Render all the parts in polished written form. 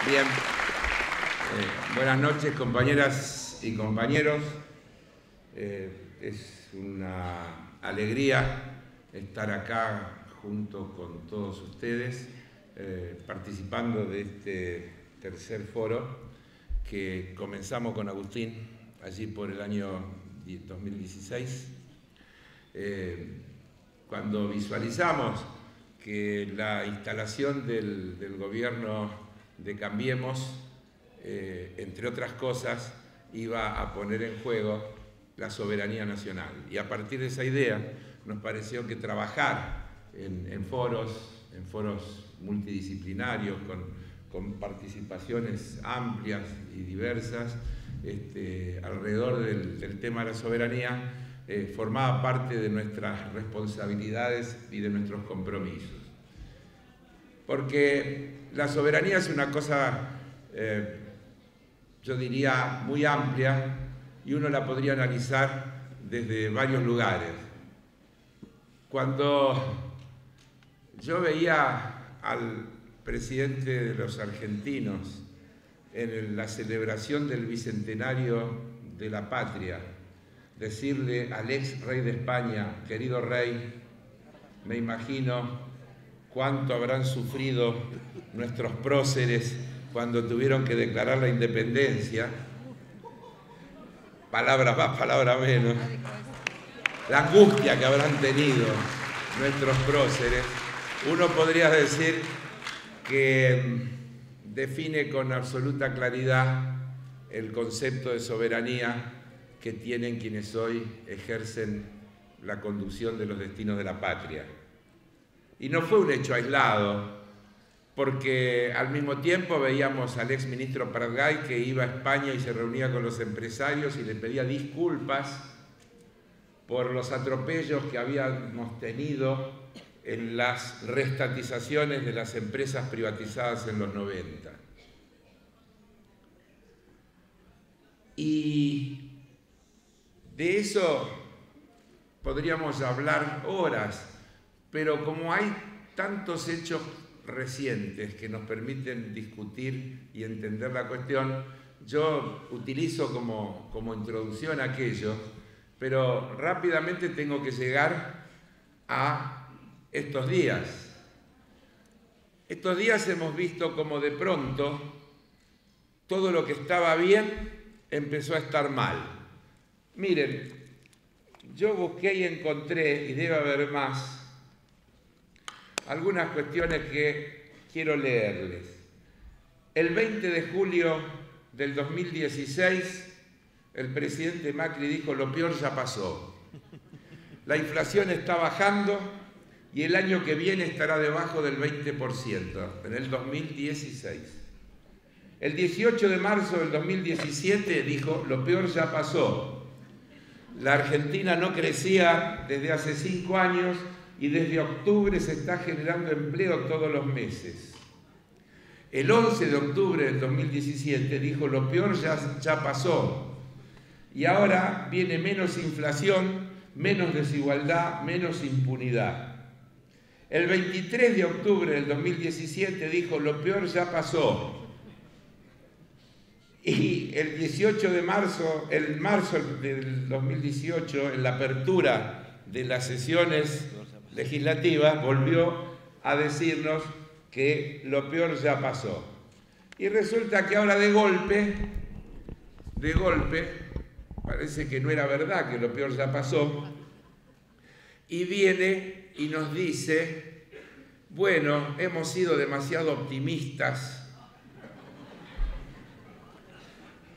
Bien. Buenas noches, compañeras y compañeros. Es una alegría estar acá junto con todos ustedes, participando de este tercer foro que comenzamos con Agustín allí por el año 2016. Cuando visualizamos que la instalación del gobierno de Cambiemos, entre otras cosas, iba a poner en juego la soberanía nacional. Y a partir de esa idea nos pareció que trabajar en foros multidisciplinarios, con participaciones amplias y diversas, alrededor del tema de la soberanía, formaba parte de nuestras responsabilidades y de nuestros compromisos. Porque la soberanía es una cosa, yo diría, muy amplia, y uno la podría analizar desde varios lugares. Cuando yo veía al presidente de los argentinos en la celebración del bicentenario de la patria, decirle al ex rey de España, querido rey, me imagino cuánto habrán sufrido nuestros próceres cuando tuvieron que declarar la independencia, palabra más, palabra menos, la angustia que habrán tenido nuestros próceres, uno podría decir que define con absoluta claridad el concepto de soberanía que tienen quienes hoy ejercen la conducción de los destinos de la patria. Y no fue un hecho aislado, porque al mismo tiempo veíamos al ex ministro Pratgay que iba a España y se reunía con los empresarios y le pedía disculpas por los atropellos que habíamos tenido en las reestatizaciones de las empresas privatizadas en los 90. Y de eso podríamos hablar horas, pero como hay tantos hechos recientes que nos permiten discutir y entender la cuestión, yo utilizo como introducción aquello, pero rápidamente tengo que llegar a estos días. Estos días hemos visto como de pronto todo lo que estaba bien empezó a estar mal. Miren, yo busqué y encontré, y debe haber más, algunas cuestiones que quiero leerles. El 20 de julio del 2016, el presidente Macri dijo: lo peor ya pasó. La inflación está bajando y el año que viene estará debajo del 20%, en el 2016. El 18 de marzo del 2017 dijo: lo peor ya pasó. La Argentina no crecía desde hace 5 años y desde octubre se está generando empleo todos los meses. El 11 de octubre del 2017 dijo: lo peor ya pasó. Y ahora viene menos inflación, menos desigualdad, menos impunidad. El 23 de octubre del 2017 dijo: lo peor ya pasó. Y el 18 de marzo, el marzo del 2018, en la apertura de las sesiones legislativas, volvió a decirnos que lo peor ya pasó. Y resulta que ahora de golpe, parece que no era verdad que lo peor ya pasó, y viene y nos dice: bueno, hemos sido demasiado optimistas,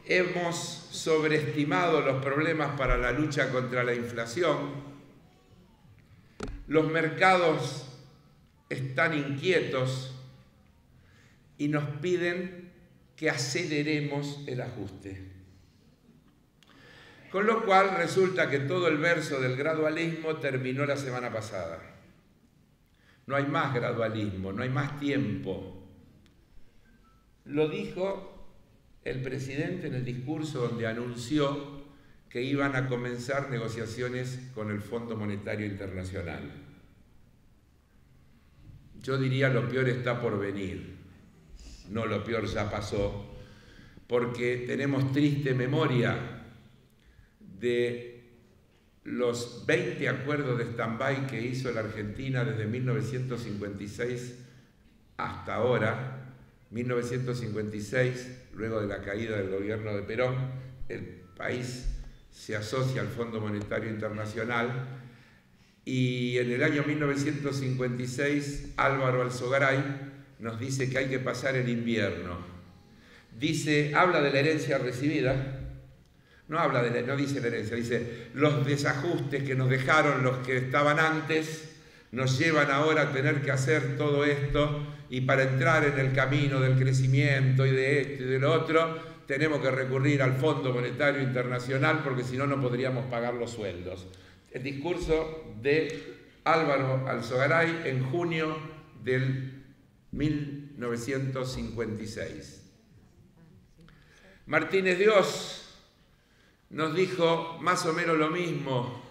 hemos sobreestimado los problemas para la lucha contra la inflación, los mercados están inquietos y nos piden que aceleremos el ajuste. Con lo cual resulta que todo el verso del gradualismo terminó la semana pasada. No hay más gradualismo, no hay más tiempo. Lo dijo el presidente en el discurso donde anunció que iban a comenzar negociaciones con el Fondo Monetario Internacional. Yo diría: lo peor está por venir. no lo peor ya pasó, porque tenemos triste memoria de los 20 acuerdos de stand-by que hizo la Argentina desde 1956 hasta ahora. 1956, luego de la caída del gobierno de Perón, el país se asocia al Fondo Monetario Internacional y en el año 1956 Álvaro Alzogaray nos dice que hay que pasar el invierno. Habla de la herencia recibida, no dice la herencia, dice los desajustes que nos dejaron los que estaban antes nos llevan ahora a tener que hacer todo esto, y para entrar en el camino del crecimiento y de esto y de lo otro tenemos que recurrir al Fondo Monetario Internacional porque si no, no podríamos pagar los sueldos. El discurso de Álvaro Alzogaray en junio del 1956. Martínez de Oz nos dijo más o menos lo mismo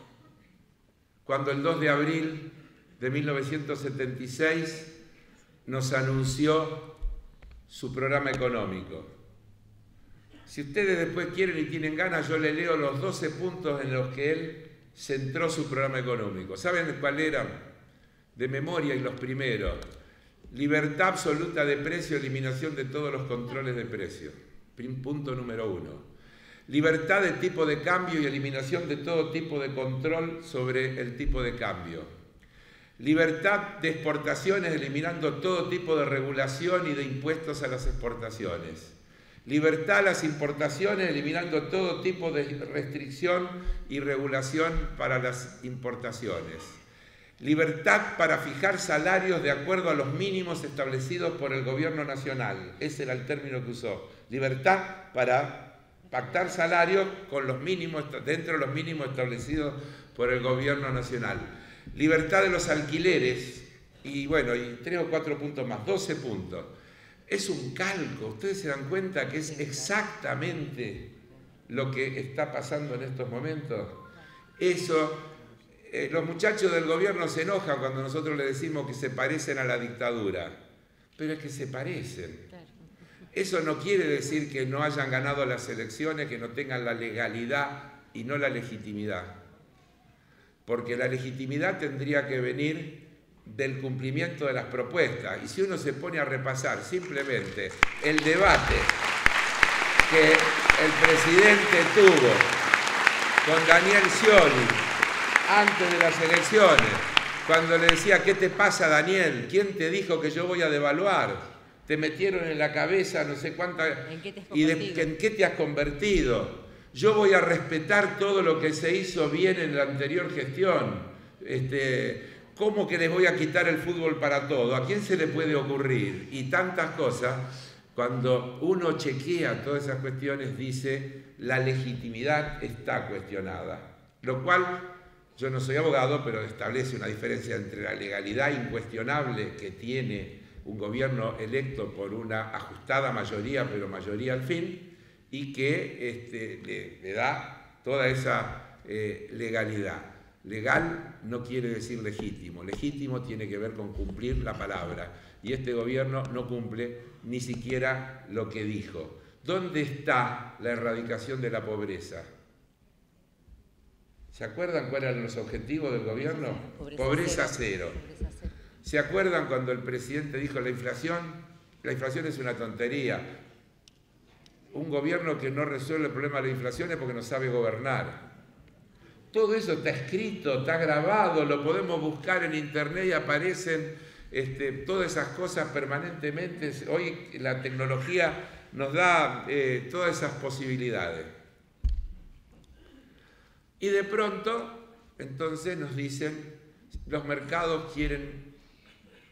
cuando el 2 de abril de 1976 nos anunció su programa económico. Si ustedes después quieren y tienen ganas, yo les leo los 12 puntos en los que él centró su programa económico. ¿Saben cuál eran? De memoria, y los primeros. Libertad absoluta de precio, eliminación de todos los controles de precio. Punto número 1. Libertad de tipo de cambio y eliminación de todo tipo de control sobre el tipo de cambio. Libertad de exportaciones, eliminando todo tipo de regulación y de impuestos a las exportaciones. Libertad a las importaciones, eliminando todo tipo de restricción y regulación para las importaciones. Libertad para fijar salarios de acuerdo a los mínimos establecidos por el gobierno nacional. Ese era el término que usó. Libertad para pactar salarios con los mínimos, dentro de los mínimos establecidos por el gobierno nacional. Libertad de los alquileres, y bueno, y 3 o 4 puntos más, 12 puntos. Es un calco, ustedes se dan cuenta que es exactamente lo que está pasando en estos momentos. Eso, los muchachos del gobierno se enojan cuando nosotros les decimos que se parecen a la dictadura, pero es que se parecen. Eso no quiere decir que no hayan ganado las elecciones, que no tengan la legalidad y no la legitimidad. Porque la legitimidad tendría que venir del cumplimiento de las propuestas. Y si uno se pone a repasar simplemente el debate que el presidente tuvo con Daniel Scioli antes de las elecciones, cuando le decía, ¿qué te pasa, Daniel? ¿Quién te dijo que yo voy a devaluar? Te metieron en la cabeza no sé cuántas... ¿En qué te has convertido? Yo voy a respetar todo lo que se hizo bien en la anterior gestión. ¿Cómo que les voy a quitar el fútbol para todo? ¿A quién se le puede ocurrir? Y tantas cosas. Cuando uno chequea todas esas cuestiones, dice, la legitimidad está cuestionada. Lo cual, yo no soy abogado, pero establece una diferencia entre la legalidad incuestionable que tiene un gobierno electo por una ajustada mayoría, pero mayoría al fin, y que le da toda esa legalidad. Legal no quiere decir legítimo. Legítimo tiene que ver con cumplir la palabra. Y este gobierno no cumple ni siquiera lo que dijo. ¿Dónde está la erradicación de la pobreza? ¿Se acuerdan cuáles eran los objetivos del gobierno? Pobreza cero. ¿Se acuerdan cuando el presidente dijo la inflación es una tontería? Un gobierno que no resuelve el problema de la inflación es porque no sabe gobernar. Todo eso está escrito, está grabado, lo podemos buscar en internet y aparecen todas esas cosas permanentemente. Hoy la tecnología nos da todas esas posibilidades. Y de pronto, entonces nos dicen, los mercados quieren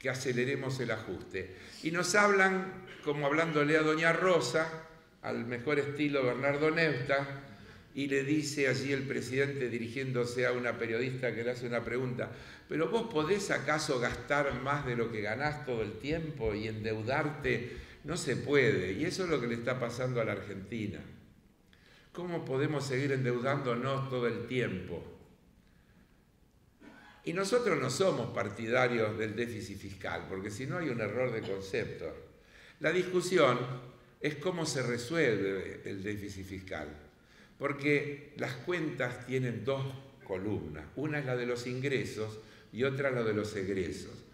que aceleremos el ajuste. Y nos hablan, como hablándole a doña Rosa, al mejor estilo Bernardo Neusta, y le dice allí el presidente dirigiéndose a una periodista que le hace una pregunta, ¿pero vos podés acaso gastar más de lo que ganás todo el tiempo y endeudarte? No se puede, y eso es lo que le está pasando a la Argentina. ¿Cómo podemos seguir endeudándonos todo el tiempo? Y nosotros no somos partidarios del déficit fiscal, porque si no hay un error de concepto. La discusión es cómo se resuelve el déficit fiscal, porque las cuentas tienen dos columnas, una es la de los ingresos y otra la de los egresos.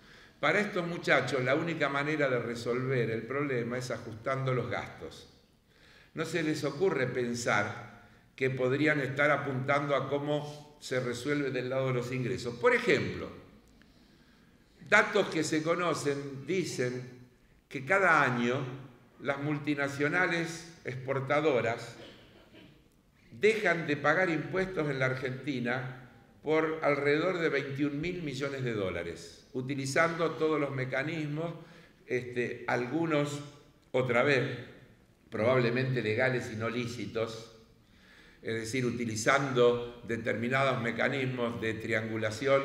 Para estos muchachos la única manera de resolver el problema es ajustando los gastos. No se les ocurre pensar que podrían estar apuntando a cómo se resuelve del lado de los ingresos. Por ejemplo, datos que se conocen dicen que cada año las multinacionales exportadoras dejan de pagar impuestos en la Argentina por alrededor de 21.000 millones de dólares, utilizando todos los mecanismos, algunos, otra vez, probablemente legales y no lícitos, es decir, utilizando determinados mecanismos de triangulación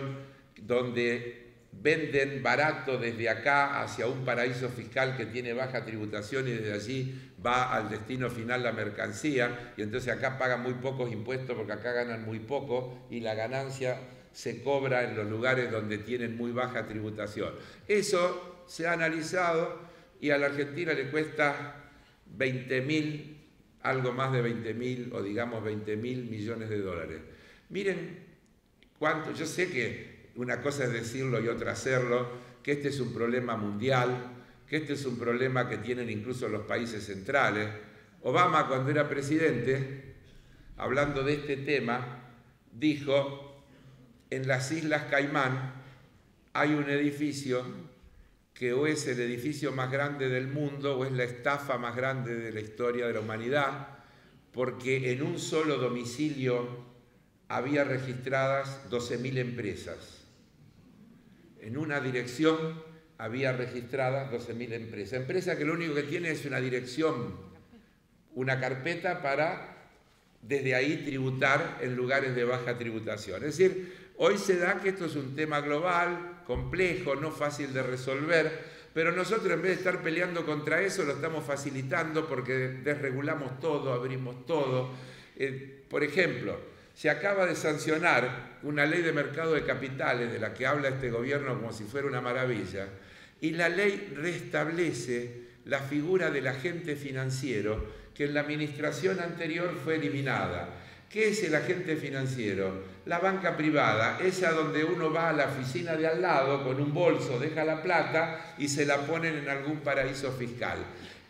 donde venden barato desde acá hacia un paraíso fiscal que tiene baja tributación y desde allí va al destino final la mercancía y entonces acá pagan muy pocos impuestos porque acá ganan muy poco y la ganancia se cobra en los lugares donde tienen muy baja tributación. Eso se ha analizado y a la Argentina le cuesta 20.000, algo más de 20.000 o digamos 20.000 millones de dólares. Miren cuánto, yo sé que una cosa es decirlo y otra hacerlo, que este es un problema mundial, que este es un problema que tienen incluso los países centrales. Obama, cuando era presidente, hablando de este tema, dijo, en las Islas Caimán hay un edificio que o es el edificio más grande del mundo o es la estafa más grande de la historia de la humanidad, porque en un solo domicilio había registradas 12.000 empresas. En una dirección había registradas 12.000 empresas. Empresa que lo único que tiene es una dirección, una carpeta para desde ahí tributar en lugares de baja tributación. Es decir, hoy se da que esto es un tema global, complejo, no fácil de resolver, pero nosotros en vez de estar peleando contra eso lo estamos facilitando porque desregulamos todo, abrimos todo. Por ejemplo, se acaba de sancionar una ley de mercado de capitales de la que habla este gobierno como si fuera una maravilla, y la ley restablece la figura del agente financiero que en la administración anterior fue eliminada. ¿Qué es el agente financiero? La banca privada, esa donde uno va a la oficina de al lado con un bolso, deja la plata y se la ponen en algún paraíso fiscal.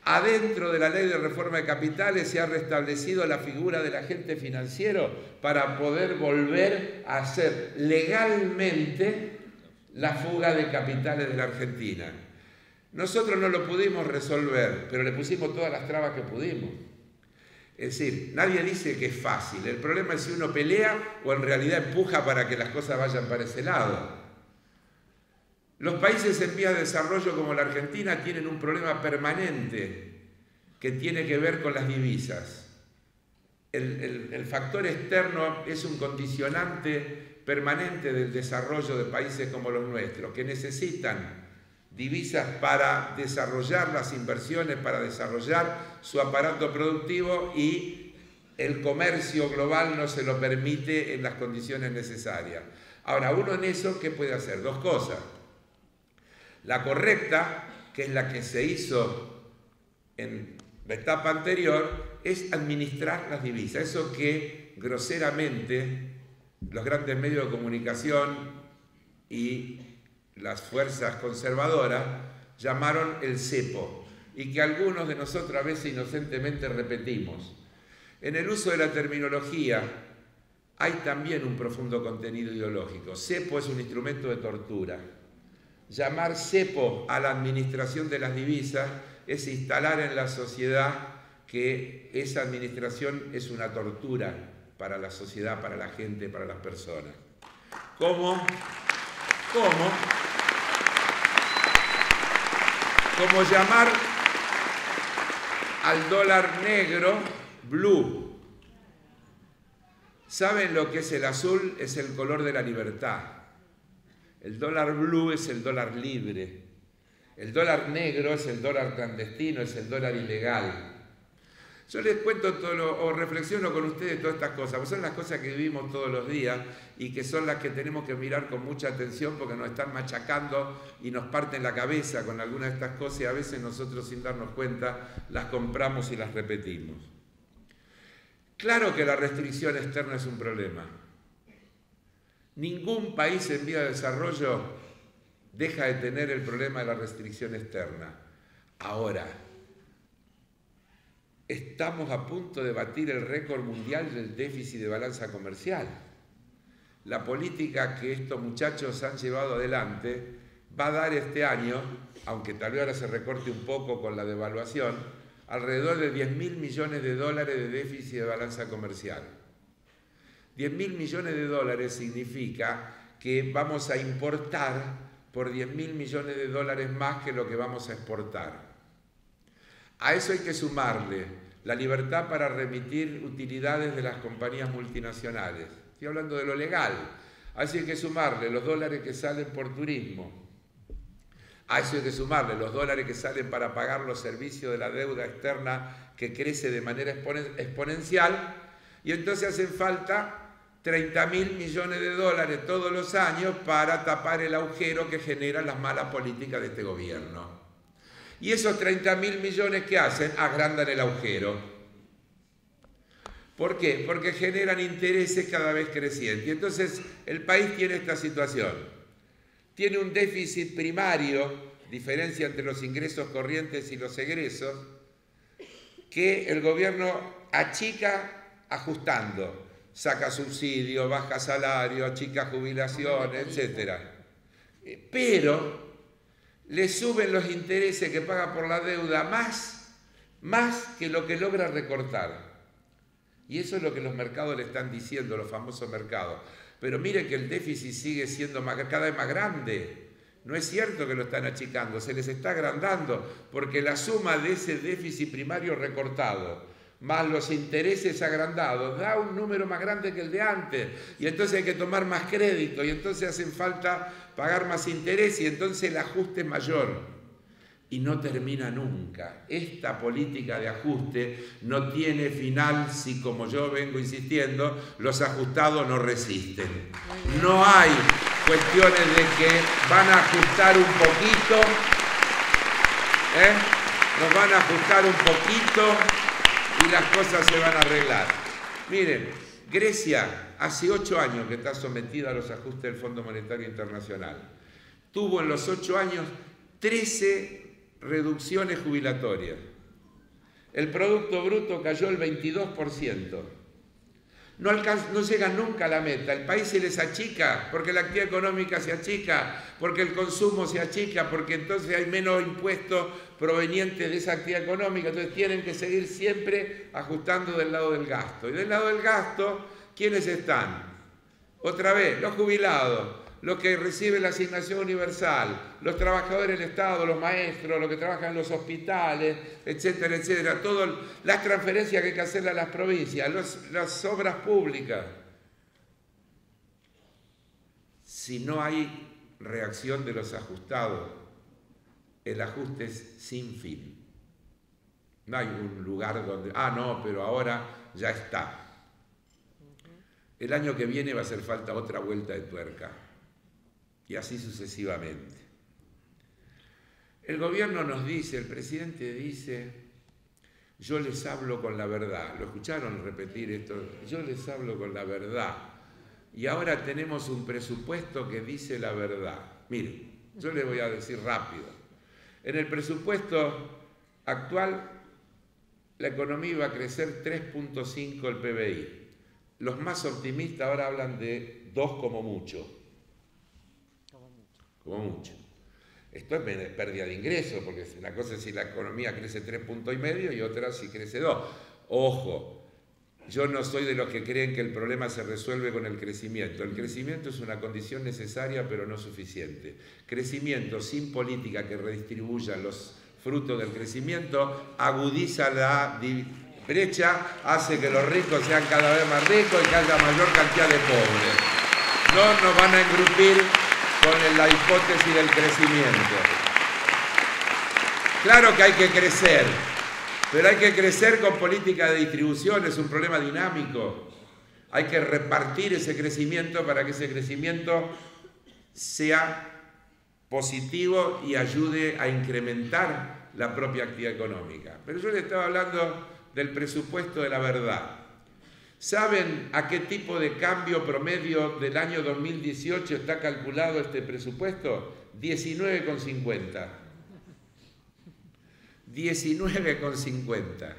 Adentro de la ley de reforma de capitales se ha restablecido la figura del agente financiero para poder volver a hacer legalmente la fuga de capitales de la Argentina. Nosotros no lo pudimos resolver, pero le pusimos todas las trabas que pudimos. Es decir, nadie dice que es fácil. El problema es si uno pelea o en realidad empuja para que las cosas vayan para ese lado. Los países en vías de desarrollo como la Argentina tienen un problema permanente que tiene que ver con las divisas. El factor externo es un condicionante permanente del desarrollo de países como los nuestros, que necesitan divisas para desarrollar las inversiones, para desarrollar su aparato productivo y el comercio global no se lo permite en las condiciones necesarias. Ahora, uno en eso, ¿qué puede hacer? Dos cosas. La correcta, que es la que se hizo en la etapa anterior, es administrar las divisas. Eso que groseramente los grandes medios de comunicación y las fuerzas conservadoras llamaron el cepo y que algunos de nosotros a veces inocentemente repetimos. En el uso de la terminología hay también un profundo contenido ideológico. Cepo es un instrumento de tortura. Llamar cepo a la administración de las divisas es instalar en la sociedad que esa administración es una tortura para la sociedad, para la gente, para las personas. ¿Cómo llamar al dólar negro blue? ¿Saben lo que es el azul? Es el color de la libertad. El dólar blue es el dólar libre. El dólar negro es el dólar clandestino, es el dólar ilegal. Yo les cuento o reflexiono con ustedes todas estas cosas, porque son las cosas que vivimos todos los días y que son las que tenemos que mirar con mucha atención porque nos están machacando y nos parten la cabeza con algunas de estas cosas y a veces nosotros sin darnos cuenta las compramos y las repetimos. Claro que la restricción externa es un problema. Ningún país en vía de desarrollo deja de tener el problema de la restricción externa. Ahora, estamos a punto de batir el récord mundial del déficit de balanza comercial. La política que estos muchachos han llevado adelante va a dar este año, aunque tal vez ahora se recorte un poco con la devaluación, alrededor de 10.000 millones de dólares de déficit de balanza comercial. 10.000 millones de dólares significa que vamos a importar por 10.000 millones de dólares más que lo que vamos a exportar. A eso hay que sumarle la libertad para remitir utilidades de las compañías multinacionales. Estoy hablando de lo legal. A eso hay que sumarle los dólares que salen por turismo. A eso hay que sumarle los dólares que salen para pagar los servicios de la deuda externa que crece de manera exponencial. Y entonces hacen falta 30.000 millones de dólares todos los años para tapar el agujero que generan las malas políticas de este gobierno. Y esos 30.000 millones que hacen agrandan el agujero. ¿Por qué? Porque generan intereses cada vez crecientes. Y entonces el país tiene esta situación. Tiene un déficit primario, diferencia entre los ingresos corrientes y los egresos, que el gobierno achica ajustando. Saca subsidio, baja salario, achica jubilaciones, etc. Pero le suben los intereses que paga por la deuda más que lo que logra recortar. Y eso es lo que los mercados le están diciendo, los famosos mercados. Pero miren que el déficit sigue siendo cada vez más grande. No es cierto que lo están achicando, se les está agrandando, porque la suma de ese déficit primario recortado más los intereses agrandados, da un número más grande que el de antes, y entonces hay que tomar más crédito, y entonces hacen falta pagar más interés, y entonces el ajuste es mayor, y no termina nunca. Esta política de ajuste no tiene final si, como yo vengo insistiendo, los ajustados no resisten. No hay cuestiones de que van a ajustar un poquito, nos van a ajustar un poquito, y las cosas se van a arreglar. Miren, Grecia hace 8 años que está sometida a los ajustes del Fondo Monetario Internacional. Tuvo en los 8 años 13 reducciones jubilatorias. El Producto Bruto cayó el 22%. No llegan nunca a la meta. El país se les achica porque la actividad económica se achica, porque el consumo se achica, porque entonces hay menos impuestos provenientes de esa actividad económica. Entonces tienen que seguir siempre ajustando del lado del gasto. Y del lado del gasto, ¿quiénes están? Otra vez, los jubilados, los que reciben la asignación universal, los trabajadores del Estado, los maestros, los que trabajan en los hospitales, etcétera, etcétera. Todas las transferencias que hay que hacerle a las provincias, las obras públicas. Si no hay reacción de los ajustados, el ajuste es sin fin. No hay un lugar donde, no, pero ahora ya está. El año que viene va a hacer falta otra vuelta de tuerca. Y así sucesivamente. El gobierno nos dice, el presidente dice, yo les hablo con la verdad. ¿Lo escucharon repetir esto? Yo les hablo con la verdad. Y ahora tenemos un presupuesto que dice la verdad. Miren, yo les voy a decir rápido. En el presupuesto actual, la economía iba a crecer 3.5 el PBI. Los más optimistas ahora hablan de 2 como mucho. Como mucho. Esto es pérdida de ingresos, porque una cosa es si la economía crece 3,5 puntos y otra si crece 2. Ojo, yo no soy de los que creen que el problema se resuelve con el crecimiento. El crecimiento es una condición necesaria, pero no suficiente. Crecimiento sin política que redistribuya los frutos del crecimiento agudiza la brecha, hace que los ricos sean cada vez más ricos y que haya mayor cantidad de pobres. No nos van a engrupir con la hipótesis del crecimiento. Claro que hay que crecer, Pero hay que crecer con política de distribución, es un problema dinámico. Hay que repartir ese crecimiento para que ese crecimiento sea positivo y ayude a incrementar la propia actividad económica. Pero yo le estaba hablando del presupuesto de la verdad. ¿Saben a qué tipo de cambio promedio del año 2018 está calculado este presupuesto? 19,50. 19,50.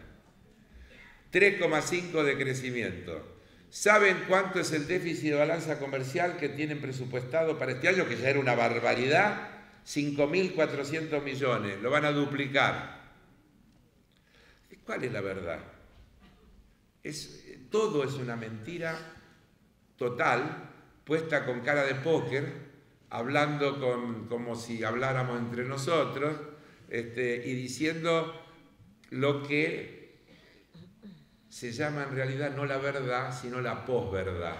3,5 de crecimiento. ¿Saben cuánto es el déficit de balanza comercial que tienen presupuestado para este año? Que ya era una barbaridad. 5.400 millones. Lo van a duplicar. ¿Cuál es la verdad? Todo es una mentira total, puesta con cara de póker, hablando como si habláramos entre nosotros, y diciendo lo que se llama en realidad no la verdad, sino la posverdad.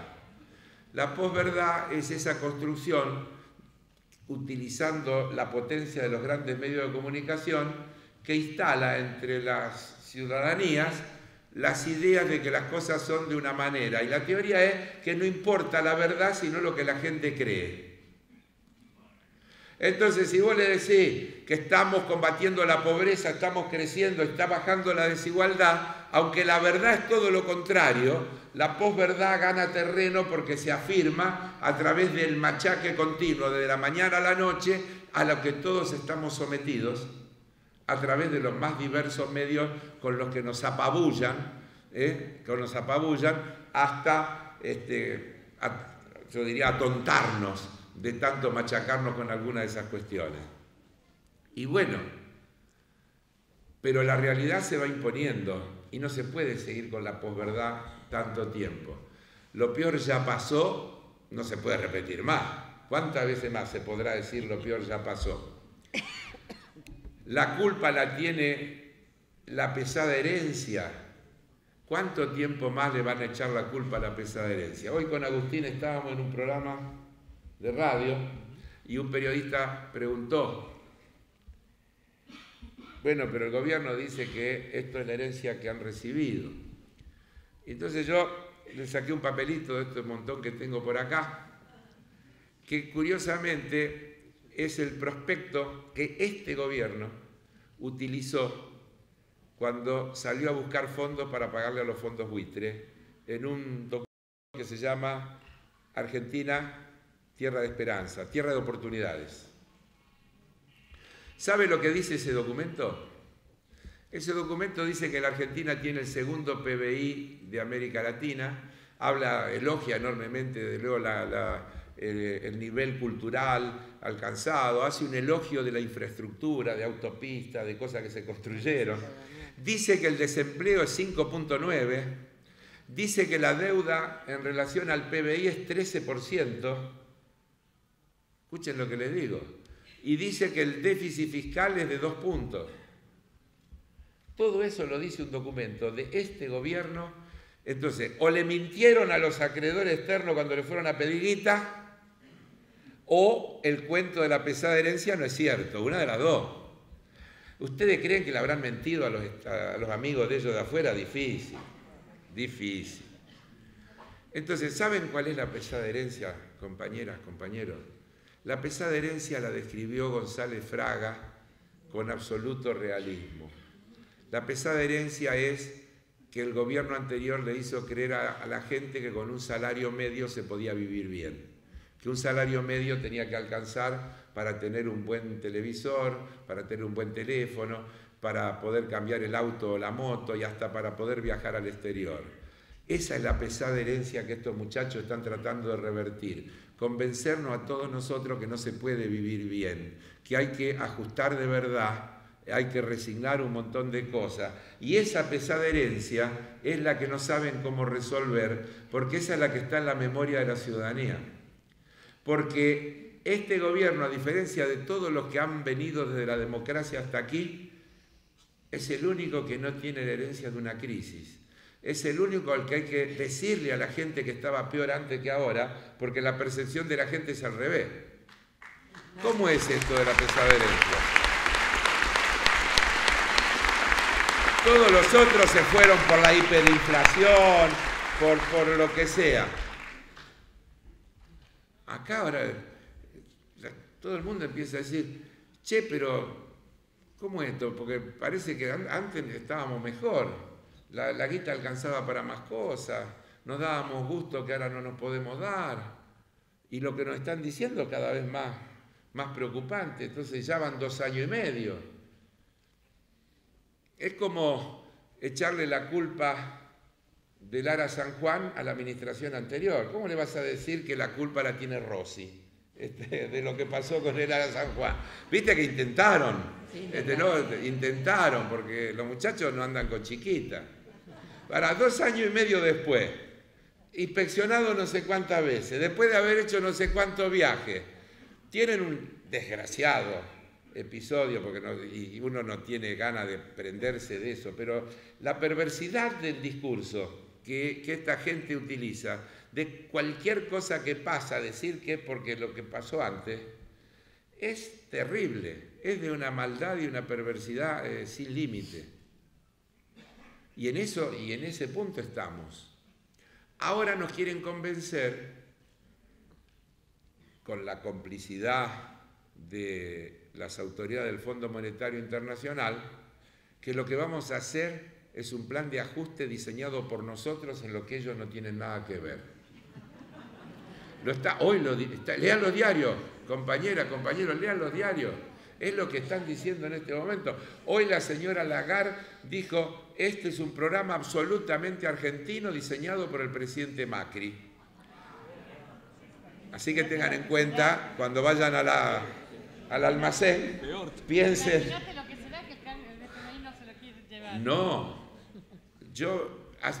La posverdad es esa construcción, utilizando la potencia de los grandes medios de comunicación, que instala entre las ciudadanías las ideas de que las cosas son de una manera. Y la teoría es que no importa la verdad, sino lo que la gente cree. Entonces, si vos le decís que estamos combatiendo la pobreza, estamos creciendo, está bajando la desigualdad, aunque la verdad es todo lo contrario, la posverdad gana terreno porque se afirma a través del machaque continuo, de la mañana a la noche, a lo que todos estamos sometidos, a través de los más diversos medios con los que nos apabullan, hasta, yo diría, atontarnos de tanto machacarnos con alguna de esas cuestiones. Y bueno, pero la realidad se va imponiendo y no se puede seguir con la posverdad tanto tiempo. Lo peor ya pasó, no se puede repetir más. ¿Cuántas veces más se podrá decir lo peor ya pasó? La culpa la tiene la pesada herencia. ¿Cuánto tiempo más le van a echar la culpa a la pesada herencia? Hoy con Agustín estábamos en un programa de radio y un periodista preguntó, bueno, pero el gobierno dice que esto es la herencia que han recibido. Entonces yo le saqué un papelito de este montón que tengo por acá, que curiosamente es el prospecto que este gobierno utilizó cuando salió a buscar fondos para pagarle a los fondos buitre en un documento que se llama Argentina, Tierra de Esperanza, Tierra de Oportunidades. ¿Sabe lo que dice ese documento? Ese documento dice que la Argentina tiene el segundo PBI de América Latina, elogia enormemente de luego el nivel cultural alcanzado, hace un elogio de la infraestructura, de autopistas, de cosas que se construyeron. Dice que el desempleo es 5,9, dice que la deuda en relación al PBI es 13%, escuchen lo que les digo, y dice que el déficit fiscal es de 2 puntos. Todo eso lo dice un documento de este gobierno. Entonces, o le mintieron a los acreedores externos cuando le fueron a pedir guita, o el cuento de la pesada herencia no es cierto, una de las dos. ¿Ustedes creen que le habrán mentido a los amigos de ellos de afuera? Difícil, difícil. Entonces, ¿saben cuál es la pesada herencia, compañeras, compañeros? La pesada herencia la describió González Fraga con absoluto realismo. La pesada herencia es que el gobierno anterior le hizo creer a la gente que con un salario medio se podía vivir bien, que un salario medio tenía que alcanzar para tener un buen televisor, para tener un buen teléfono, para poder cambiar el auto o la moto y hasta para poder viajar al exterior. Esa es la pesada herencia que estos muchachos están tratando de revertir, convencernos a todos nosotros que no se puede vivir bien, que hay que ajustar de verdad, hay que resignar un montón de cosas. Y esa pesada herencia es la que no saben cómo resolver, porque esa es la que está en la memoria de la ciudadanía. Porque este gobierno, a diferencia de todos los que han venido desde la democracia hasta aquí, es el único que no tiene la herencia de una crisis. Es el único al que hay que decirle a la gente que estaba peor antes que ahora, porque la percepción de la gente es al revés. ¿Cómo es esto de la pesada herencia? Todos los otros se fueron por la hiperinflación, por lo que sea. Acá ahora todo el mundo empieza a decir, che, pero ¿cómo esto? Porque parece que antes estábamos mejor. La guita alcanzaba para más cosas, nos dábamos gusto que ahora no nos podemos dar. Y lo que nos están diciendo cada vez más preocupante. Entonces ya van 2 años y medio. Es como echarle la culpa del ARA San Juan a la administración anterior. ¿Cómo le vas a decir que la culpa la tiene Rossi de lo que pasó con el ARA San Juan? Viste que intentaron, sí, intentaron, porque los muchachos no andan con chiquita. Para 2 años y medio después, inspeccionado no sé cuántas veces, después de haber hecho no sé cuántos viajes, tienen un desgraciado episodio, porque y uno no tiene ganas de prenderse de eso, pero la perversidad del discurso que esta gente utiliza, de cualquier cosa que pasa, decir que es porque lo que pasó antes, es terrible, es de una maldad y una perversidad sin límite. Y en ese punto estamos. Ahora nos quieren convencer, con la complicidad de las autoridades del Fondo Monetario Internacional, que lo que vamos a hacer es un plan de ajuste diseñado por nosotros en lo que ellos no tienen nada que ver. Lean los diarios, compañeras, compañeros, lean los diarios. Es lo que están diciendo en este momento. Hoy la señora Lagarde dijo, este es un programa absolutamente argentino diseñado por el presidente Macri. Así que tengan en cuenta, cuando vayan al almacén, piensen... No,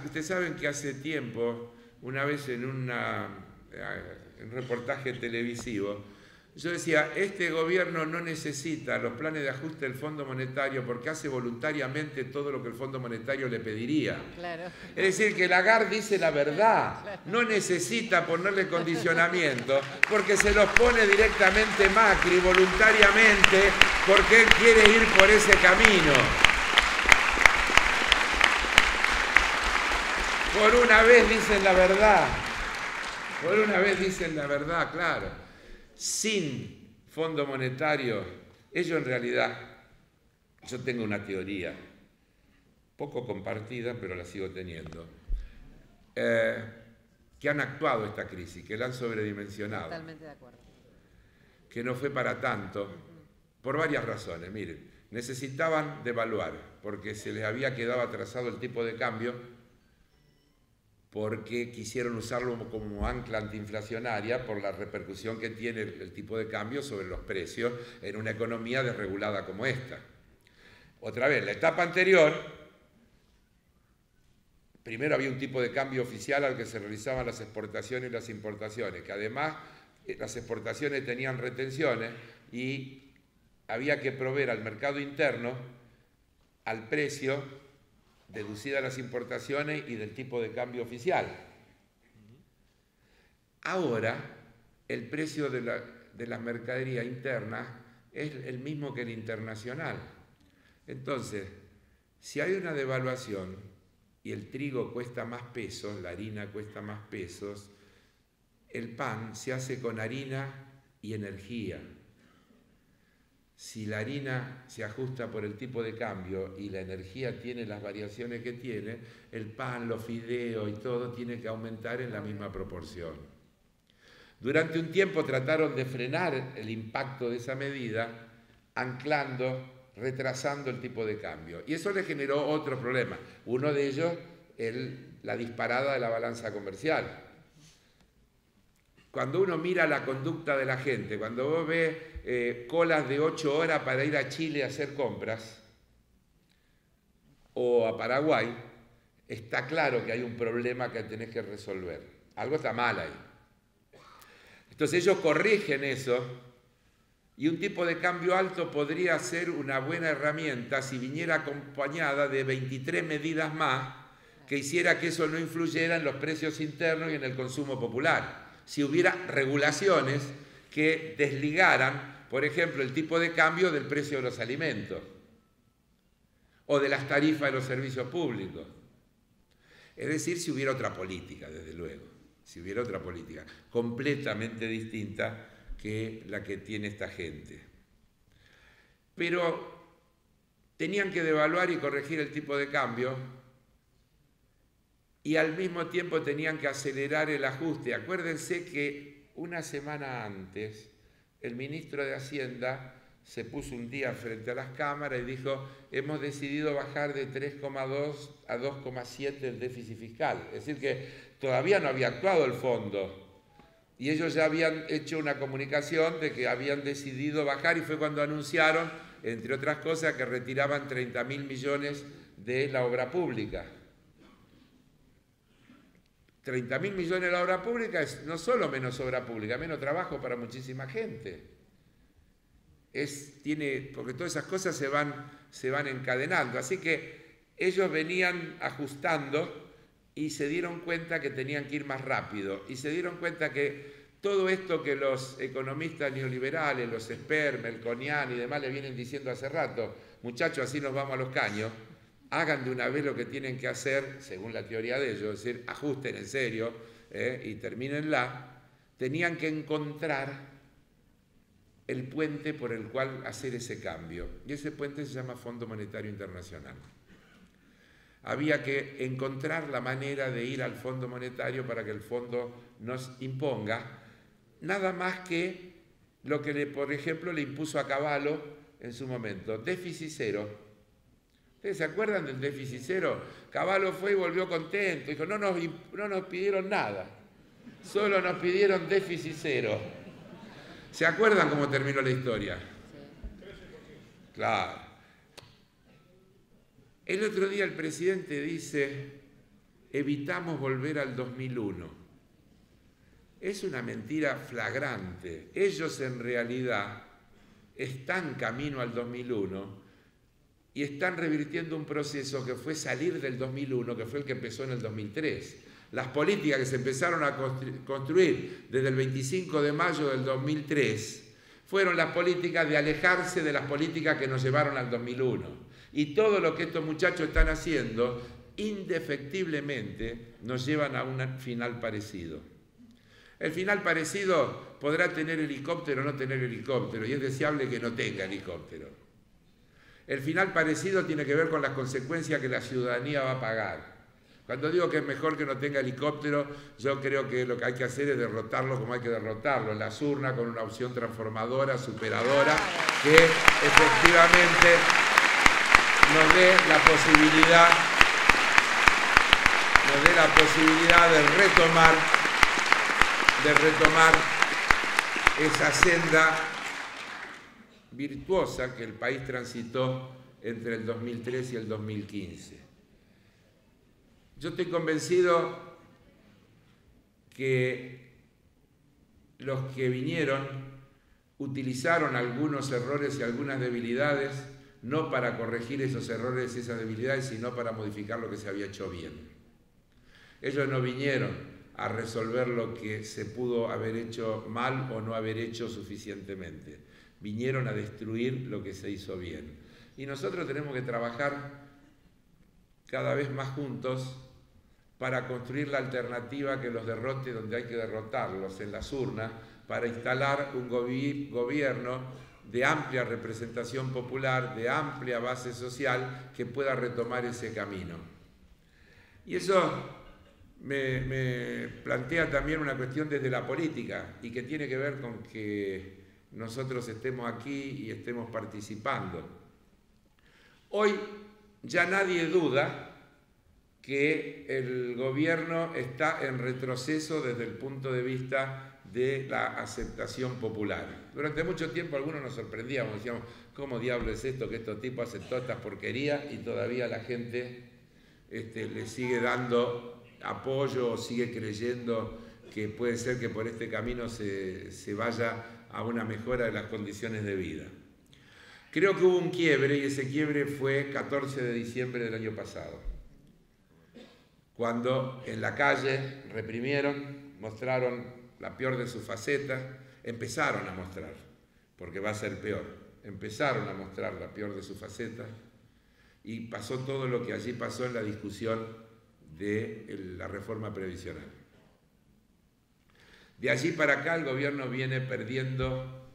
ustedes saben que hace tiempo, una vez en un reportaje televisivo, yo decía, este gobierno no necesita los planes de ajuste del Fondo Monetario porque hace voluntariamente todo lo que el Fondo Monetario le pediría. Claro. Es decir, que Lagarde dice la verdad, claro. No necesita ponerle condicionamiento porque se los pone directamente Macri voluntariamente porque él quiere ir por ese camino. Por una vez dicen la verdad, por una vez dicen la verdad, claro. Sin Fondo Monetario, ellos en realidad, yo tengo una teoría, poco compartida, pero la sigo teniendo, que han actuado esta crisis, que la han sobredimensionado. Totalmente de acuerdo. Que no fue para tanto, por varias razones. Miren, necesitaban devaluar, porque se les había quedado atrasado el tipo de cambio, porque quisieron usarlo como ancla antiinflacionaria por la repercusión que tiene el tipo de cambio sobre los precios en una economía desregulada como esta. Otra vez, la etapa anterior, primero había un tipo de cambio oficial al que se realizaban las exportaciones y las importaciones, que además las exportaciones tenían retenciones y había que proveer al mercado interno al precio deducidas las importaciones y del tipo de cambio oficial. Ahora, el precio de la mercadería interna es el mismo que el internacional. Entonces, si hay una devaluación y el trigo cuesta más pesos, la harina cuesta más pesos, el pan se hace con harina y energía. Si la harina se ajusta por el tipo de cambio y la energía tiene las variaciones que tiene, el pan, los fideos y todo tiene que aumentar en la misma proporción. Durante un tiempo trataron de frenar el impacto de esa medida, retrasando el tipo de cambio. Y eso le generó otro problema. Uno de ellos, la disparada de la balanza comercial. Cuando uno mira la conducta de la gente, cuando vos ves colas de 8 horas para ir a Chile a hacer compras, o a Paraguay, está claro que hay un problema que tenés que resolver. Algo está mal ahí. Entonces ellos corrigen eso, y un tipo de cambio alto podría ser una buena herramienta si viniera acompañada de 23 medidas más que hiciera que eso no influyera en los precios internos y en el consumo popular. Si hubiera regulaciones que desligaran, por ejemplo, el tipo de cambio del precio de los alimentos. o de las tarifas de los servicios públicos. Es decir, si hubiera otra política, desde luego, si hubiera otra política completamente distinta que la que tiene esta gente. Pero tenían que devaluar y corregir el tipo de cambio y al mismo tiempo tenían que acelerar el ajuste. Acuérdense que una semana antes el ministro de Hacienda se puso un día frente a las cámaras y dijo: hemos decidido bajar de 3,2 a 2,7 el déficit fiscal. Es decir, que todavía no había actuado el fondo. Y ellos ya habían hecho una comunicación de que habían decidido bajar, y fue cuando anunciaron, entre otras cosas, que retiraban 30.000 millones de la obra pública. 30.000 millones de la obra pública es no solo menos obra pública, menos trabajo para muchísima gente. Porque todas esas cosas se van encadenando. Así que ellos venían ajustando y se dieron cuenta que tenían que ir más rápido. Y se dieron cuenta que todo esto que los economistas neoliberales, los Sper, Melconian y demás le vienen diciendo hace rato: muchachos, así nos vamos a los caños, hagan de una vez lo que tienen que hacer, según la teoría de ellos, es decir, ajusten en serio y termínenla. Tenían que encontrar el puente por el cual hacer ese cambio. Y ese puente se llama Fondo Monetario Internacional. Había que encontrar la manera de ir al Fondo Monetario para que el fondo nos imponga nada más que lo que, por ejemplo, le impuso a Cavallo en su momento: déficit cero. ¿Ustedes se acuerdan del déficit cero? Cavallo fue y volvió contento. Dijo: no nos pidieron nada, solo nos pidieron déficit cero. ¿Se acuerdan cómo terminó la historia? Sí. Claro. El otro día el presidente dice: evitamos volver al 2001. Es una mentira flagrante. Ellos en realidad están camino al 2001 y están revirtiendo un proceso que fue salir del 2001, que fue el que empezó en el 2003. Las políticas que se empezaron a construir desde el 25 de mayo del 2003 fueron las políticas de alejarse de las políticas que nos llevaron al 2001. Y todo lo que estos muchachos están haciendo, indefectiblemente, nos llevan a un final parecido. El final parecido podrá tener helicóptero o no tener helicóptero, y es deseable que no tenga helicóptero. El final parecido tiene que ver con las consecuencias que la ciudadanía va a pagar. Cuando digo que es mejor que no tenga helicóptero, yo creo que lo que hay que hacer es derrotarlo como hay que derrotarlo, en las urnas, con una opción transformadora, superadora, que efectivamente nos dé la posibilidad de retomar esa senda virtuosa que el país transitó entre el 2003 y el 2015. Yo estoy convencido que los que vinieron utilizaron algunos errores y algunas debilidades, no para corregir esos errores y esas debilidades, sino para modificar lo que se había hecho bien. Ellos no vinieron a resolver lo que se pudo haber hecho mal o no haber hecho suficientemente. Vinieron a destruir lo que se hizo bien. Y nosotros tenemos que trabajar cada vez más juntos para construir la alternativa que los derrote donde hay que derrotarlos, en las urnas, para instalar un gobierno de amplia representación popular, de amplia base social, que pueda retomar ese camino. Y eso me plantea también una cuestión desde la política, y que tiene que ver con que nosotros estemos aquí y estemos participando. Hoy ya nadie duda que el gobierno está en retroceso desde el punto de vista de la aceptación popular. Durante mucho tiempo algunos nos sorprendíamos, decíamos: ¿cómo diablo es esto que estos tipos hacen todas estas porquerías y todavía la gente le sigue dando apoyo o sigue creyendo que puede ser que por este camino se vaya a una mejora de las condiciones de vida? Creo que hubo un quiebre, y ese quiebre fue 14 de diciembre del año pasado, cuando en la calle reprimieron, mostraron la peor de sus facetas, empezaron a mostrar, porque va a ser peor, empezaron a mostrar la peor de sus facetas, y pasó todo lo que allí pasó en la discusión de la reforma previsional. De allí para acá el gobierno viene perdiendo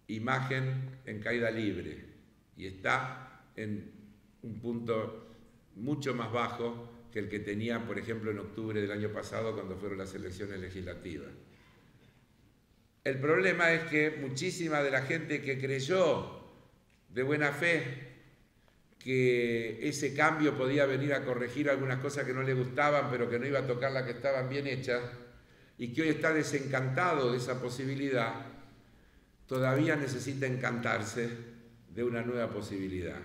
imagen en caída libre y está en un punto mucho más bajo que el que tenía, por ejemplo, en octubre del año pasado cuando fueron las elecciones legislativas. El problema es que muchísima de la gente que creyó de buena fe que ese cambio podía venir a corregir algunas cosas que no le gustaban, pero que no iba a tocar las que estaban bien hechas, y que hoy está desencantado de esa posibilidad, todavía necesita encantarse de una nueva posibilidad.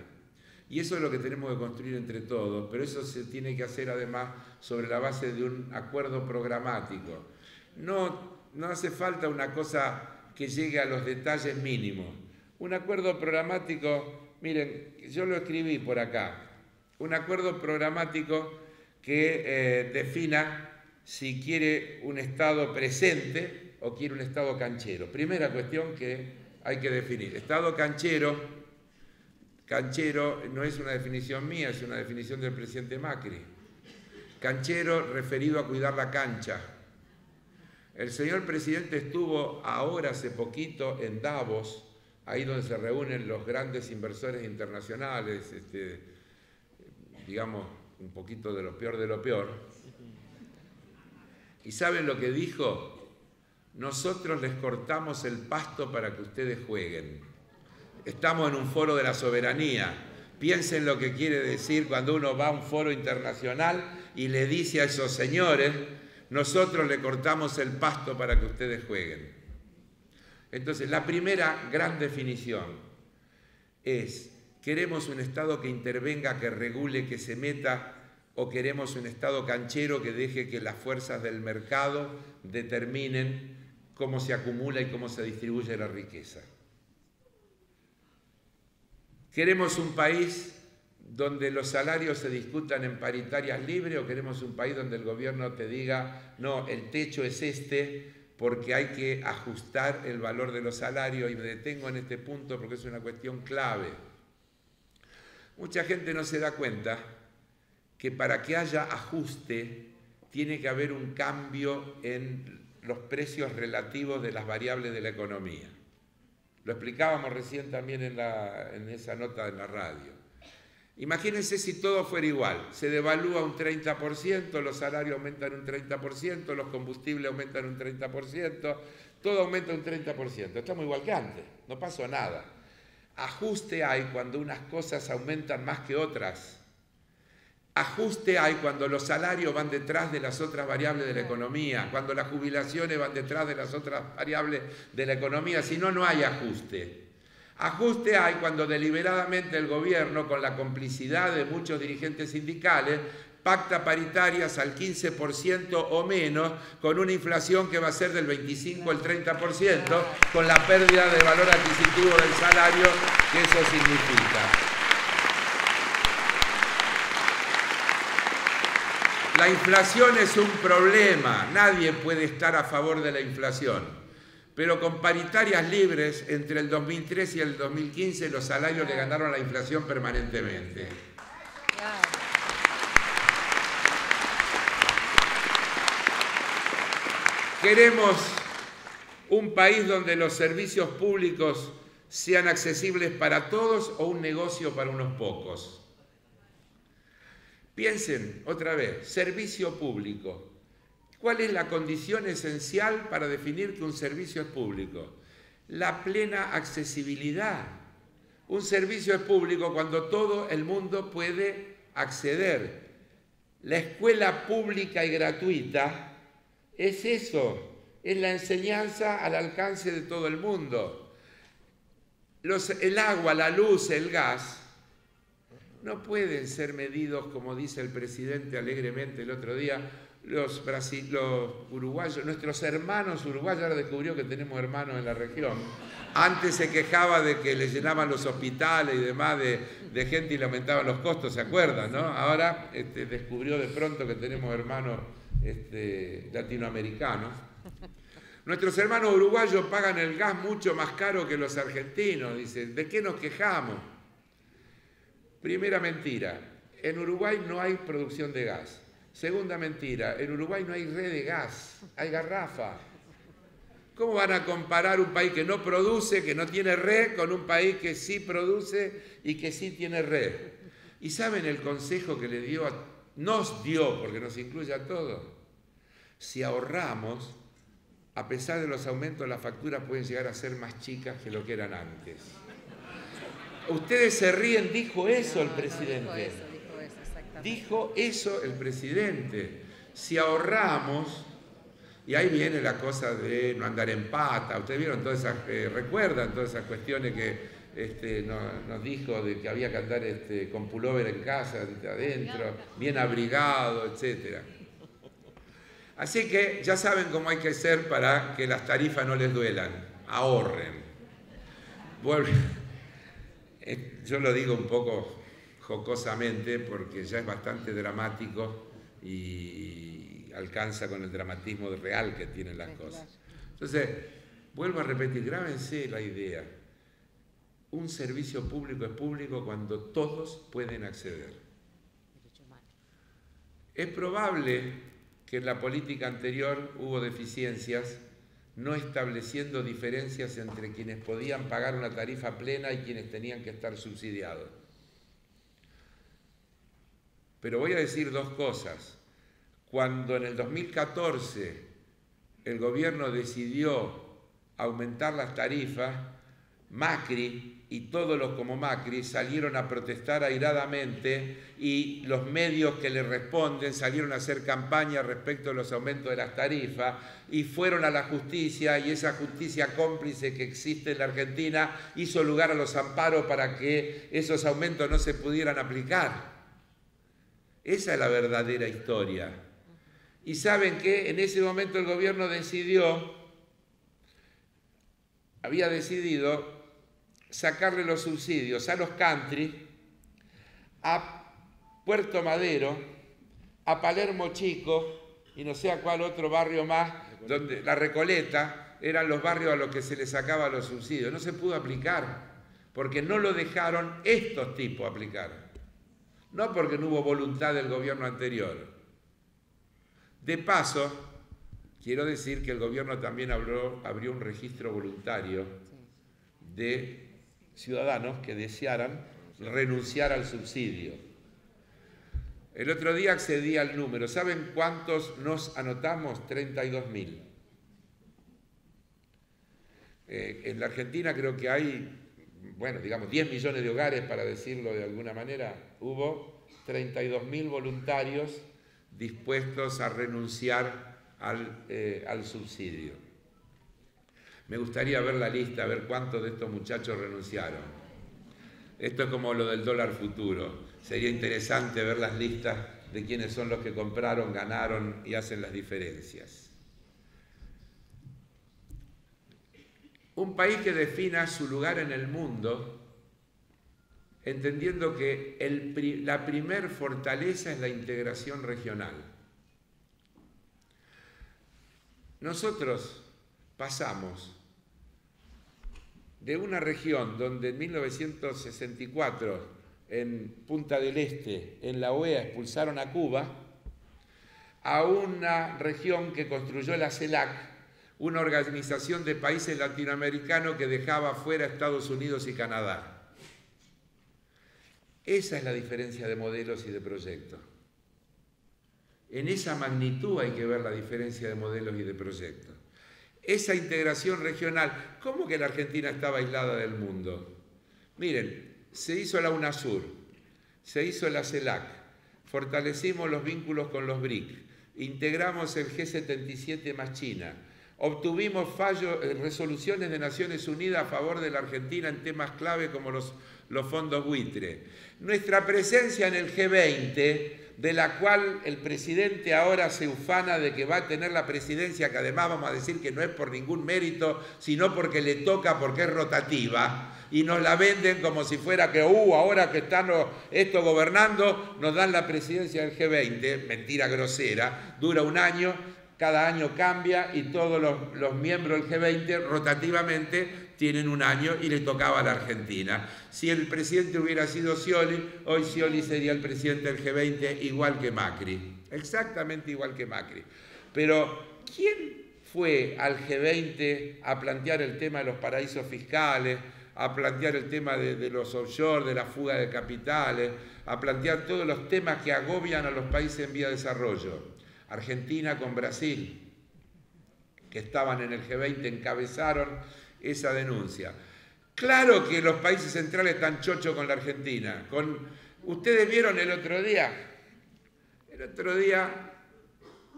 Y eso es lo que tenemos que construir entre todos, pero eso se tiene que hacer además sobre la base de un acuerdo programático. No hace falta una cosa que llegue a los detalles mínimos. Un acuerdo programático, miren, yo lo escribí por acá, un acuerdo programático que defina si quiere un Estado presente o quiere un Estado canchero. Primera cuestión que hay que definir. Estado canchero no es una definición mía, es una definición del presidente Macri. Canchero referido a cuidar la cancha. El señor presidente estuvo ahora hace poquito en Davos, ahí donde se reúnen los grandes inversores internacionales, digamos, un poquito de lo peor de lo peor. ¿Y saben lo que dijo? Nosotros les cortamos el pasto para que ustedes jueguen. Estamos en un foro de la soberanía. Piensen lo que quiere decir cuando uno va a un foro internacional y le dice a esos señores, nosotros le cortamos el pasto para que ustedes jueguen. Entonces, la primera gran definición es, ¿queremos un Estado que intervenga, que regule, que se meta, o queremos un Estado canchero que deje que las fuerzas del mercado determinen cómo se acumula y cómo se distribuye la riqueza? ¿Queremos un país donde los salarios se discutan en paritarias libres o queremos un país donde el gobierno te diga, no, el techo es este porque hay que ajustar el valor de los salarios? Y me detengo en este punto porque es una cuestión clave. Mucha gente no se da cuenta que para que haya ajuste tiene que haber un cambio en los precios relativos de las variables de la economía. Lo explicábamos recién también en esa nota en la radio. Imagínense si todo fuera igual, se devalúa un 30%, los salarios aumentan un 30%, los combustibles aumentan un 30%, todo aumenta un 30%, estamos igual que antes, no pasó nada. Ajuste hay cuando unas cosas aumentan más que otras. Ajuste hay cuando los salarios van detrás de las otras variables de la economía, cuando las jubilaciones van detrás de las otras variables de la economía, si no, no hay ajuste. Ajuste hay cuando deliberadamente el gobierno, con la complicidad de muchos dirigentes sindicales, pacta paritarias al 15% o menos, con una inflación que va a ser del 25 al 30%, con la pérdida de valor adquisitivo del salario que eso significa. La inflación es un problema, nadie puede estar a favor de la inflación, pero con paritarias libres entre el 2003 y el 2015 los salarios le ganaron la inflación permanentemente. Queremos un país donde los servicios públicos sean accesibles para todos o un negocio para unos pocos. Piensen otra vez, servicio público. ¿Cuál es la condición esencial para definir que un servicio es público? La plena accesibilidad. Un servicio es público cuando todo el mundo puede acceder. La escuela pública y gratuita es eso, es la enseñanza al alcance de todo el mundo. El agua, la luz, el gas no pueden ser medidos, como dice el presidente alegremente el otro día, los uruguayos, nuestros hermanos uruguayos. Ahora descubrió que tenemos hermanos en la región. Antes se quejaba de que le llenaban los hospitales y demás de gente y le aumentaban los costos, ¿se acuerdan, no? Ahora descubrió de pronto que tenemos hermanos latinoamericanos. Nuestros hermanos uruguayos pagan el gas mucho más caro que los argentinos, dice. ¿De qué nos quejamos? Primera mentira, en Uruguay no hay producción de gas. Segunda mentira, en Uruguay no hay red de gas, hay garrafa. ¿Cómo van a comparar un país que no produce, que no tiene red, con un país que sí produce y que sí tiene red? ¿Y saben el consejo que nos dio, porque nos incluye a todos? Si ahorramos, a pesar de los aumentos, las facturas pueden llegar a ser más chicas que lo que eran antes. Ustedes se ríen, dijo eso el presidente. Dijo eso el presidente. Si ahorramos, y ahí viene la cosa de no andar en pata. Ustedes vieron todas esas, recuerdan todas esas cuestiones que nos dijo de que había que andar con pullover en casa, adentro, bien abrigado, etc. Así que ya saben cómo hay que hacer para que las tarifas no les duelan. Ahorren. Yo lo digo un poco jocosamente porque ya es bastante dramático y alcanza con el dramatismo real que tienen las cosas. Entonces, vuelvo a repetir, grábense la idea. Un servicio público es público cuando todos pueden acceder. Es probable que en la política anterior hubo deficiencias, no estableciendo diferencias entre quienes podían pagar una tarifa plena y quienes tenían que estar subsidiados. Pero voy a decir dos cosas. Cuando en el 2014 el gobierno decidió aumentar las tarifas, Macri y todos los como Macri salieron a protestar airadamente y los medios que le responden salieron a hacer campaña respecto a los aumentos de las tarifas y fueron a la justicia, y esa justicia cómplice que existe en la Argentina hizo lugar a los amparos para que esos aumentos no se pudieran aplicar. Esa es la verdadera historia. Y ¿saben qué? En ese momento el gobierno había decidido sacarle los subsidios a los country, a Puerto Madero, a Palermo Chico y no sé a cuál otro barrio más, donde la Recoleta eran los barrios a los que se les sacaba los subsidios. No se pudo aplicar porque no lo dejaron estos tipos aplicar. No porque no hubo voluntad del gobierno anterior. De paso, quiero decir que el gobierno también abrió un registro voluntario de ciudadanos que desearan renunciar al subsidio. El otro día accedí al número. ¿Saben cuántos nos anotamos? 32.000. En la Argentina creo que hay, bueno, digamos 10 millones de hogares, para decirlo de alguna manera. Hubo 32.000 voluntarios dispuestos a renunciar al subsidio. Me gustaría ver la lista, ver cuántos de estos muchachos renunciaron. Esto es como lo del dólar futuro. Sería interesante ver las listas de quiénes son los que compraron, ganaron y hacen las diferencias. Un país que defina su lugar en el mundo, entendiendo que la primer fortaleza es la integración regional. Nosotros pasamos de una región donde en 1964, en Punta del Este, en la OEA, expulsaron a Cuba, a una región que construyó la CELAC, una organización de países latinoamericanos que dejaba fuera a Estados Unidos y Canadá. Esa es la diferencia de modelos y de proyectos. En esa magnitud hay que ver la diferencia de modelos y de proyectos. Esa integración regional, ¿cómo que la Argentina estaba aislada del mundo? Miren, se hizo la UNASUR, se hizo la CELAC, fortalecimos los vínculos con los BRIC, integramos el G77 más China, obtuvimos resoluciones de Naciones Unidas a favor de la Argentina en temas clave como los fondos buitre. Nuestra presencia en el G20, de la cual el presidente ahora se ufana de que va a tener la presidencia, que además vamos a decir que no es por ningún mérito, sino porque le toca, porque es rotativa, y nos la venden como si fuera que, ahora que están estos gobernando, nos dan la presidencia del G20, mentira grosera, dura un año, cada año cambia y todos los miembros del G20 rotativamente tienen un año y le tocaba a la Argentina. Si el presidente hubiera sido Scioli, hoy Scioli sería el presidente del G20 igual que Macri, exactamente igual que Macri. Pero ¿quién fue al G20 a plantear el tema de los paraísos fiscales, a plantear el tema de los offshore, de la fuga de capitales, a plantear todos los temas que agobian a los países en vía de desarrollo? Argentina con Brasil, que estaban en el G20, encabezaron esa denuncia. Claro que los países centrales están chochos con la Argentina. Ustedes vieron el otro día,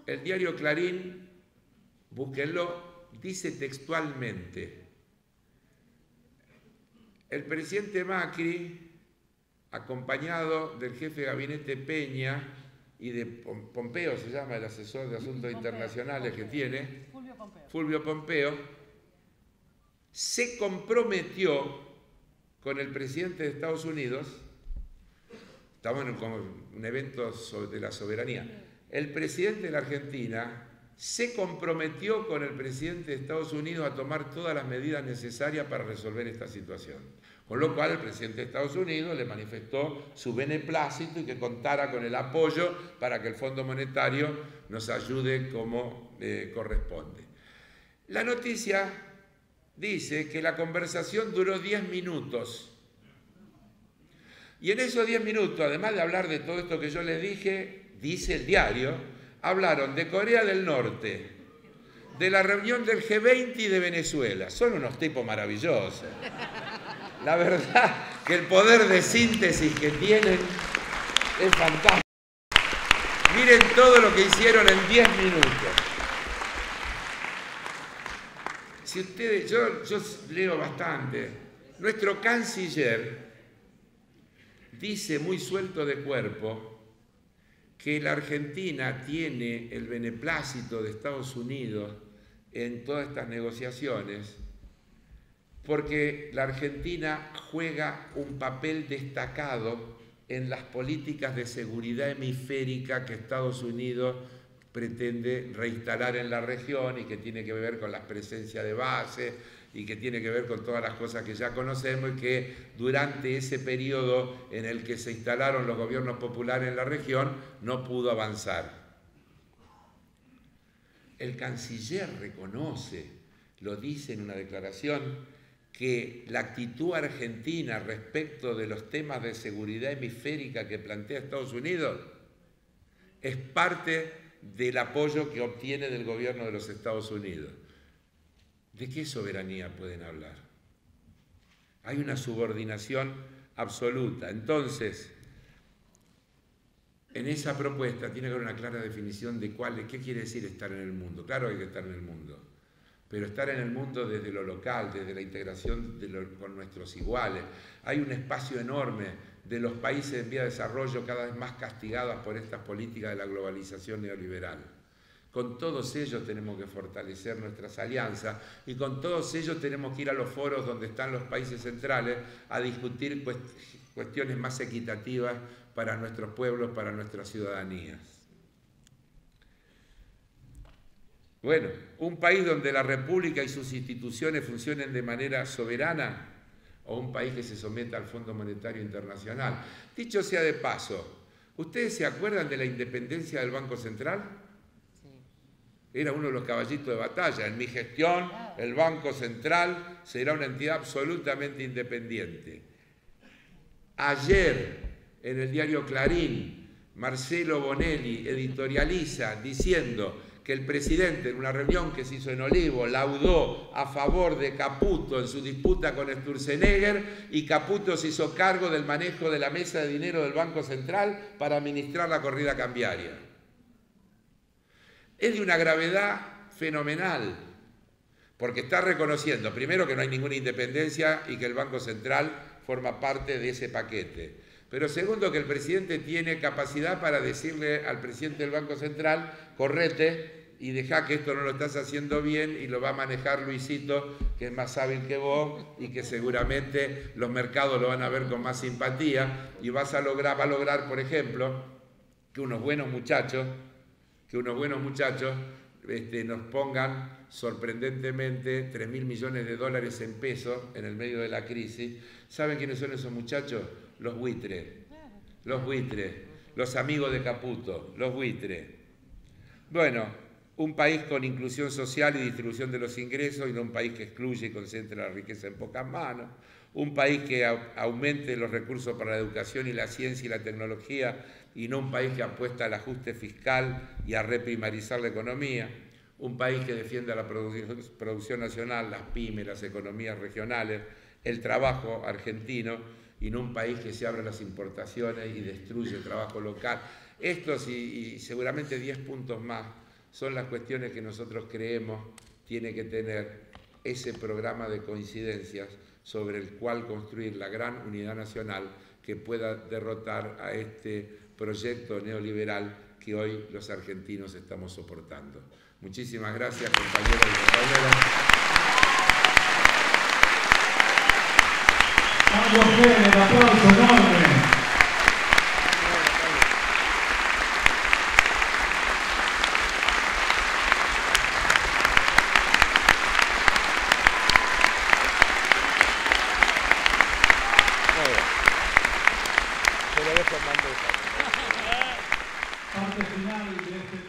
el diario Clarín, búsquenlo, dice textualmente: el presidente Macri, acompañado del jefe de gabinete Peña y de Pompeo, se llama el asesor de asuntos internacionales que tiene, Fulvio Pompeo, se comprometió con el presidente de Estados Unidos, estamos en un evento de la soberanía, el presidente de la Argentina se comprometió con el presidente de Estados Unidos a tomar todas las medidas necesarias para resolver esta situación. Con lo cual el presidente de Estados Unidos le manifestó su beneplácito y que contara con el apoyo para que el Fondo Monetario nos ayude como corresponde. La noticia dice que la conversación duró 10 minutos. Y en esos 10 minutos, además de hablar de todo esto que yo les dije, dice el diario, hablaron de Corea del Norte, de la reunión del G20 y de Venezuela. Son unos tipos maravillosos. La verdad que el poder de síntesis que tienen es fantástico. Miren todo lo que hicieron en 10 minutos. Si ustedes, yo leo bastante. Nuestro canciller dice muy suelto de cuerpo que la Argentina tiene el beneplácito de Estados Unidos en todas estas negociaciones porque la Argentina juega un papel destacado en las políticas de seguridad hemisférica que Estados Unidos pretende reinstalar en la región y que tiene que ver con la presencia de bases y que tiene que ver con todas las cosas que ya conocemos y que durante ese periodo en el que se instalaron los gobiernos populares en la región no pudo avanzar. El canciller reconoce, lo dice en una declaración, que la actitud argentina respecto de los temas de seguridad hemisférica que plantea Estados Unidos es parte del apoyo que obtiene del gobierno de los Estados Unidos. ¿De qué soberanía pueden hablar? Hay una subordinación absoluta. Entonces, en esa propuesta tiene que haber una clara definición de qué quiere decir estar en el mundo. Claro que hay que estar en el mundo, pero estar en el mundo desde lo local, desde la integración con nuestros iguales. Hay un espacio enorme de los países en vía de desarrollo cada vez más castigados por estas políticas de la globalización neoliberal. Con todos ellos tenemos que fortalecer nuestras alianzas y con todos ellos tenemos que ir a los foros donde están los países centrales a discutir cuestiones más equitativas para nuestros pueblos, para nuestras ciudadanías. Bueno, un país donde la República y sus instituciones funcionen de manera soberana o un país que se someta al Fondo Monetario Internacional. Dicho sea de paso, ¿ustedes se acuerdan de la independencia del Banco Central? Era uno de los caballitos de batalla. En mi gestión, el Banco Central será una entidad absolutamente independiente. Ayer, en el diario Clarín, Marcelo Bonelli editorializa diciendo que el presidente, en una reunión que se hizo en Olivo, laudó a favor de Caputo en su disputa con Sturzenegger y Caputo se hizo cargo del manejo de la mesa de dinero del Banco Central para administrar la corrida cambiaria. Es de una gravedad fenomenal, porque está reconociendo, primero, que no hay ninguna independencia y que el Banco Central forma parte de ese paquete. Pero segundo, que el presidente tiene capacidad para decirle al presidente del Banco Central, correte y dejá que esto no lo estás haciendo bien y lo va a manejar Luisito, que es más hábil que vos y que seguramente los mercados lo van a ver con más simpatía y va a lograr, por ejemplo, que unos buenos muchachos nos pongan sorprendentemente 3.000 millones de dólares en pesos en el medio de la crisis. ¿Saben quiénes son esos muchachos? Los buitres. Los buitres. Los amigos de Caputo. Los buitres. Bueno, un país con inclusión social y distribución de los ingresos y no un país que excluye y concentra la riqueza en pocas manos. Un país que aumente los recursos para la educación y la ciencia y la tecnología y no un país que apuesta al ajuste fiscal y a reprimarizar la economía. Un país que defienda la producción nacional, las pymes, las economías regionales, el trabajo argentino y no un país que se abra a las importaciones y destruye el trabajo local. Estos y seguramente 10 puntos más son las cuestiones que nosotros creemos tiene que tener ese programa de coincidencias sobre el cual construir la gran unidad nacional que pueda derrotar a este proyecto neoliberal que hoy los argentinos estamos soportando. Muchísimas gracias, compañeros y compañeras. Carlos Pérez, un aplauso enorme. Parte final de este